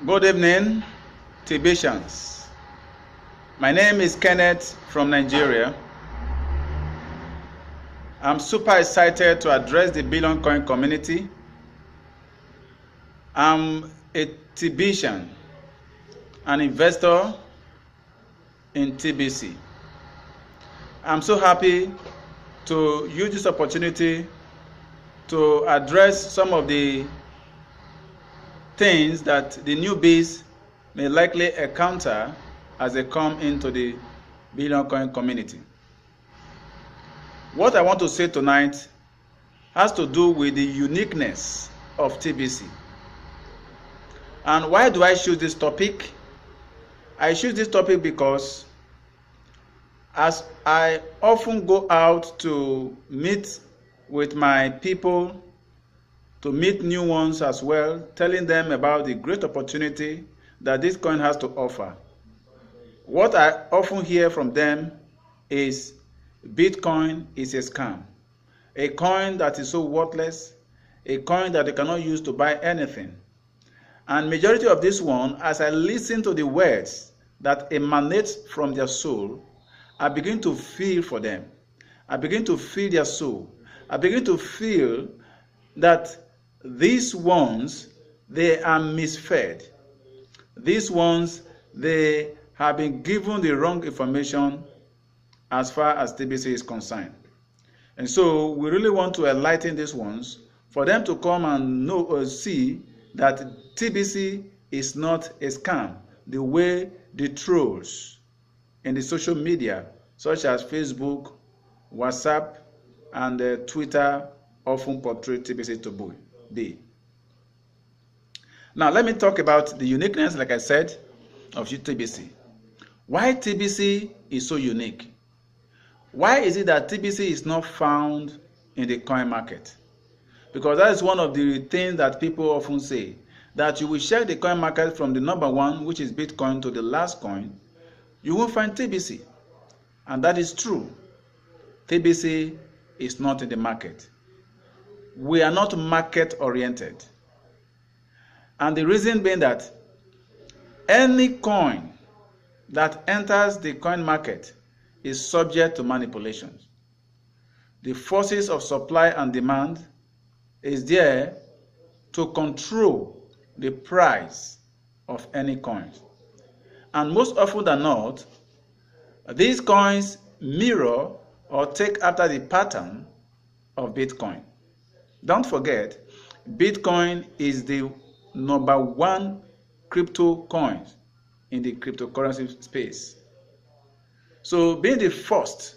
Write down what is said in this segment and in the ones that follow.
Good evening, Tibetians. My name is Kenneth from Nigeria. I'm super excited to address the Billion Coin community. I'm a Tibetan, an investor in TBC. I'm so happy to use this opportunity to address some of the things that the newbies may likely encounter as they come into the Billion Coin community. What I want to say tonight has to do with the uniqueness of TBC. And why do I choose this topic? I choose this topic because as I often go out to meet with my people, to meet new ones as well, telling them about the great opportunity that this coin has to offer, what I often hear from them is Bitcoin is a scam, a coin that is so worthless, a coin that they cannot use to buy anything. And majority of this one, as I listen to the words that emanate from their soul, I begin to feel for them. I begin to feel their soul. I begin to feel that these ones, they are misfed. These ones, they have been given the wrong information as far as TBC is concerned. And so we really want to enlighten these ones for them to come and know or see that TBC is not a scam the way the trolls in the social media such as Facebook, WhatsApp, and Twitter often portray TBC to be. Now let me talk about the uniqueness, like I said, of TBC. Why TBC is so unique? Why is it that TBC is not found in the coin market? Because that is one of the things that people often say, that you will check the coin market from the number one, which is Bitcoin, to the last coin, you won't find TBC. And that is true. TBC is not in the market. We are not market oriented. And the reason being that any coin that enters the coin market is subject to manipulations. The forces of supply and demand is there to control the price of any coins. And most often than not, these coins mirror or take after the pattern of Bitcoin. Don't forget, Bitcoin is the number one crypto coin in the cryptocurrency space. So being the first,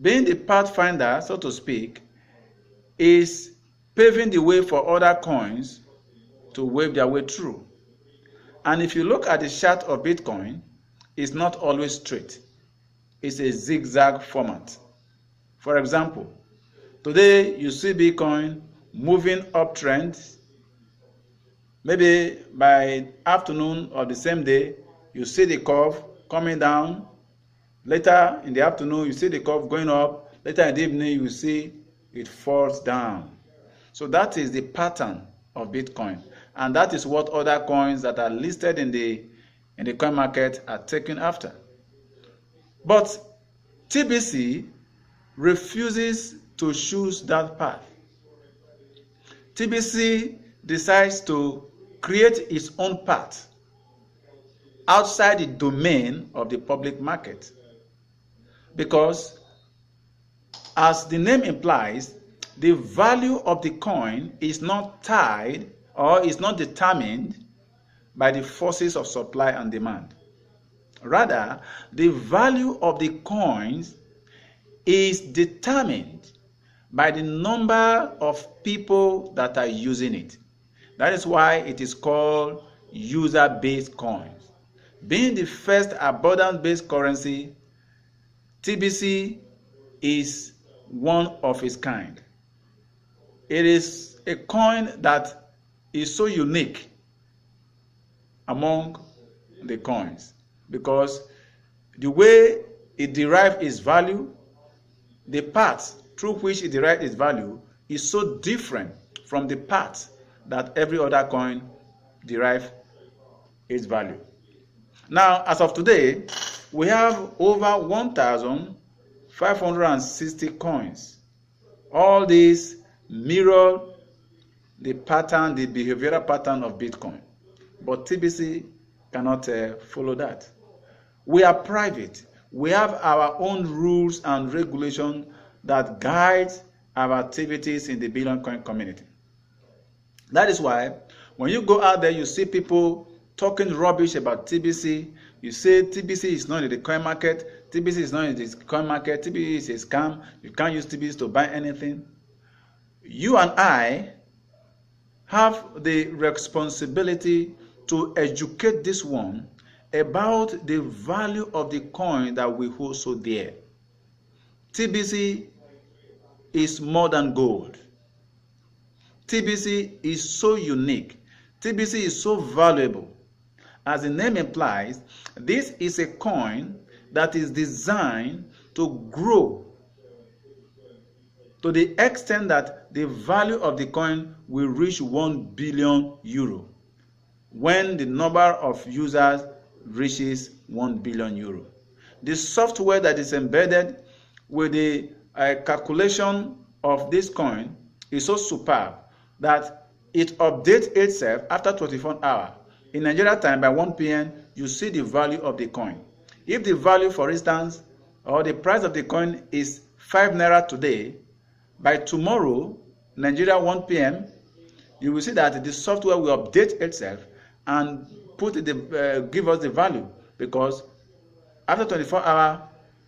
being the pathfinder, so to speak, is paving the way for other coins to wave their way through. And if you look at the chart of Bitcoin, it's not always straight. It's a zigzag format. For example, today you see Bitcoin moving uptrend. Maybe by afternoon of the same day, you see the curve coming down. Later in the afternoon, you see the curve going up. Later in the evening, you see it falls down. So that is the pattern of Bitcoin. And that is what other coins that are listed in the coin market are taken after. But TBC refuses to choose that path. TBC decides to create its own path outside the domain of the public market. Because, as the name implies, the value of the coin is not tied or is not determined by the forces of supply and demand. Rather, the value of the coins is determined by the number of people that are using it. That is why it is called user-based coins. Being the first abundance-based currency, TBC is one of its kind. It is a coin that is so unique among the coins because the way it derives its value, the path through which it derives its value is so different from the path that every other coin derives its value. Now, as of today, we have over 1,560 coins. All these mirror the pattern, the behavioral pattern of Bitcoin. But TBC cannot follow that. We are private. We have our own rules and regulations that guide our activities in the Bitcoin coin community. That is why when you go out there, you see people talking rubbish about TBC. You say TBC is not in the coin market. TBC is not in the coin market. TBC is a scam. You can't use TBC to buy anything. You and I have the responsibility to educate this one about the value of the coin that we hold so dear. TBC is more than gold. TBC is so unique. TBC is so valuable. As the name implies, this is a coin that is designed to grow to the extent that the value of the coin will reach 1 billion euro when the number of users reaches 1 billion euro. The software that is embedded with the calculation of this coin is so superb that it updates itself after 24 hours. In Nigeria time, by 1 p.m., you see the value of the coin. If the value, for instance, or the price of the coin is 5 naira today, by tomorrow, Nigeria 1 p.m., you will see that the software will update itself and give us the value, because after 24 hours,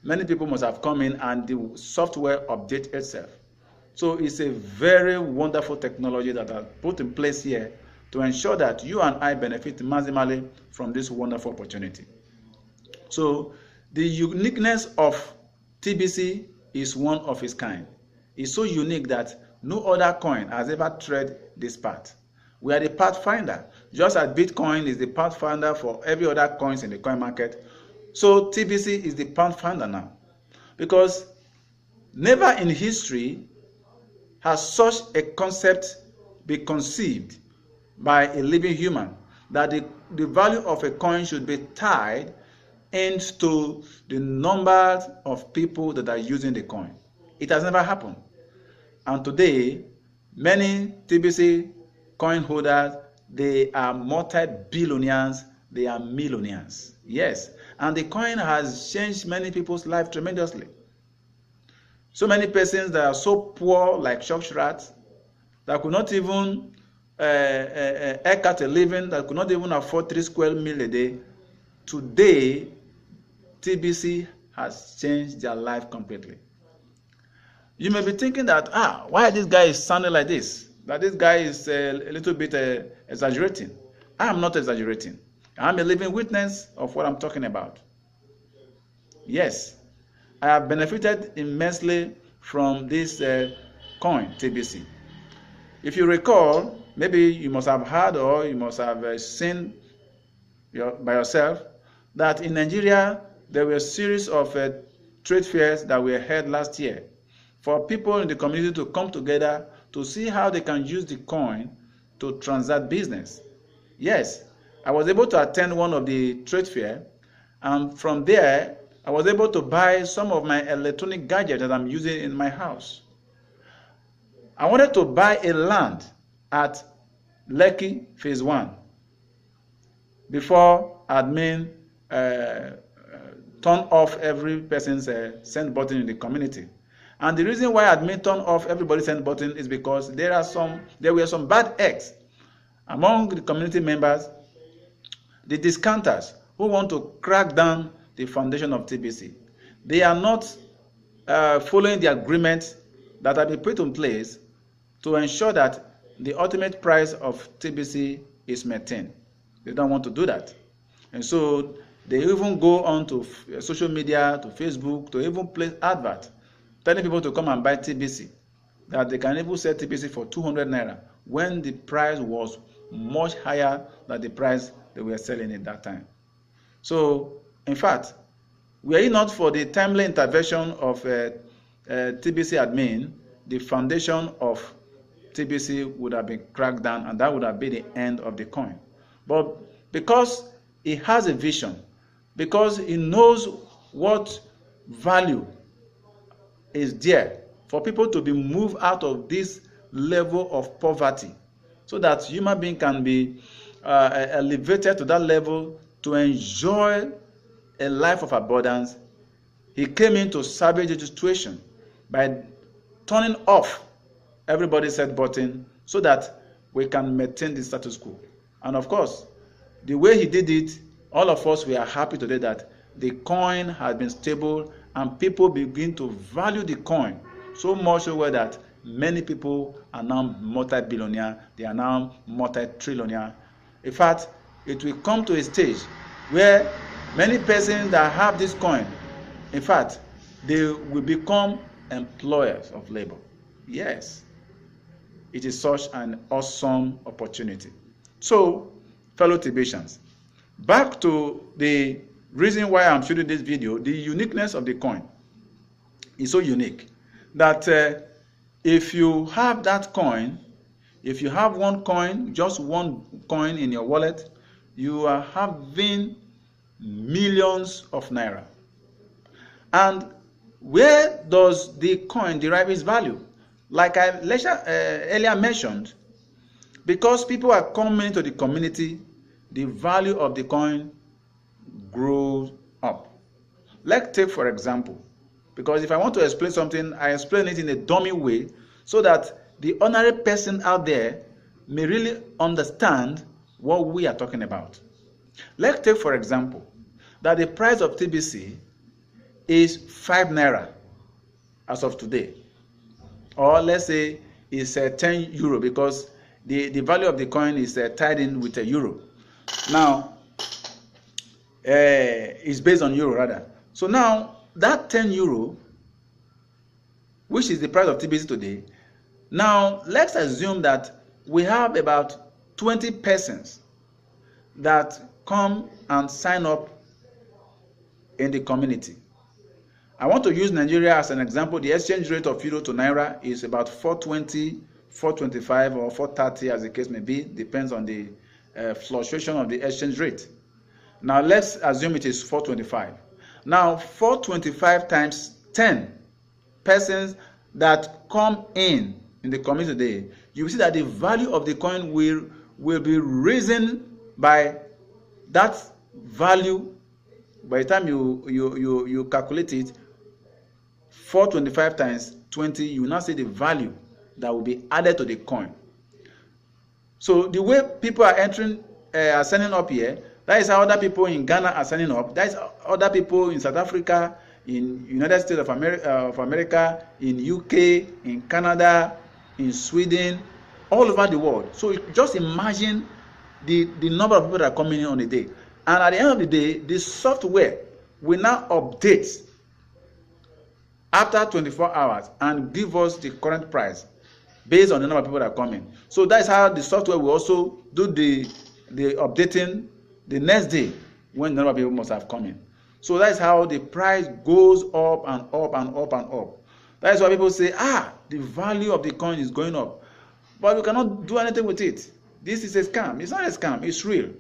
many people must have come in and the software updates itself. So it's a very wonderful technology that I put in place here to ensure that you and I benefit maximally from this wonderful opportunity. So the uniqueness of TBC is one of its kind. It's so unique that no other coin has ever tread this path. We are the pathfinder, just as Bitcoin is the pathfinder for every other coins in the coin market. So TBC is the pathfinder now, because never in history has such a concept been conceived by a living human, that the value of a coin should be tied into the number of people that are using the coin. It has never happened. And today, many TBC coin holders, they are multi-billionaires, they are millionaires. Yes, and the coin has changed many people's life tremendously. So many persons that are so poor, like Shockshrats, that could not even eke out a living, that could not even afford 3 square meals a day. Today, TBC has changed their life completely. You may be thinking that, why this guy is sounding like this? That this guy is a little bit exaggerating. I am not exaggerating. I'm a living witness of what I'm talking about. Yes, I have benefited immensely from this coin, TBC. If you recall, maybe you must have heard or you must have seen by yourself that in Nigeria, there were a series of trade fairs that were held last year for people in the community to come together to see how they can use the coin to transact business. Yes, I was able to attend one of the trade fair, and from there, I was able to buy some of my electronic gadgets that I'm using in my house. I wanted to buy a land at Lekki Phase 1 before admin turn off every person's send button in the community. And the reason why admin turn off everybody's send button is because there were some bad eggs among the community members, the discounters who want to crack down the foundation of TBC. They are not following the agreement that have been put in place to ensure that the ultimate price of TBC is maintained. They don't want to do that. And so they even go on to social media, to Facebook, to even place adverts telling people to come and buy TBC, that they can even sell TBC for 200 naira when the price was much higher than the price they were selling at that time. So, in fact, were it not for the timely intervention of TBC admin, the foundation of TBC would have been cracked down, and that would have been the end of the coin. But because he has a vision, because he knows what value is there for people to be moved out of this level of poverty, so that human being can be elevated to that level to enjoy a life of abundance. He came in to salvage the situation by turning off everybody's set button so that we can maintain the status quo. And of course, the way he did it, all of us, we are happy today that the coin has been stable and people begin to value the coin so much so well that many people are now multi-billionaire, they are now multi-trillionaire. In fact, it will come to a stage where many persons that have this coin, in fact, they will become employers of labor. Yes, it is such an awesome opportunity. So, fellow Thibetians, back to the reason why I'm shooting this video. The uniqueness of the coin is so unique that if you have that coin, if you have one coin, just one coin in your wallet, you are having millions of naira. And where does the coin derive its value? Like I earlier mentioned, because people are coming into the community, the value of the coin grows up. Let's take for example, because if I want to explain something, I explain it in a dummy way so that the ordinary person out there may really understand what we are talking about. Let's take for example that the price of TBC is 5 naira as of today, or let's say it's 10 euro because the value of the coin is tied in with a euro. Now it's based on euro rather. So now that 10 euro, which is the price of TBC today, now let's assume that we have about 20 persons that come and sign up in the community. I want to use Nigeria as an example. The exchange rate of euro to naira is about 420, 425 or 430 as the case may be, depends on the fluctuation of the exchange rate. Now let's assume it is 425. Now 425 times 10 persons that come in the community today, you will see that the value of the coin will be risen by that value. By the time you calculate it, 425 times 20, you will now see the value that will be added to the coin. So the way people are entering, are signing up here, that is how other people in Ghana are signing up. That is other people in South Africa, in United States of America, in UK, in Canada, in Sweden, all over the world. So just imagine the number of people that are coming in on a day. And at the end of the day, the software will now update after 24 hours and give us the current price based on the number of people that are coming. So that's how the software will also do the updating the next day when the number of people must have come in. So that's how the price goes up and up and up and up. That is why people say, the value of the coin is going up. But we cannot do anything with it. This is a scam. It's not a scam, it's real.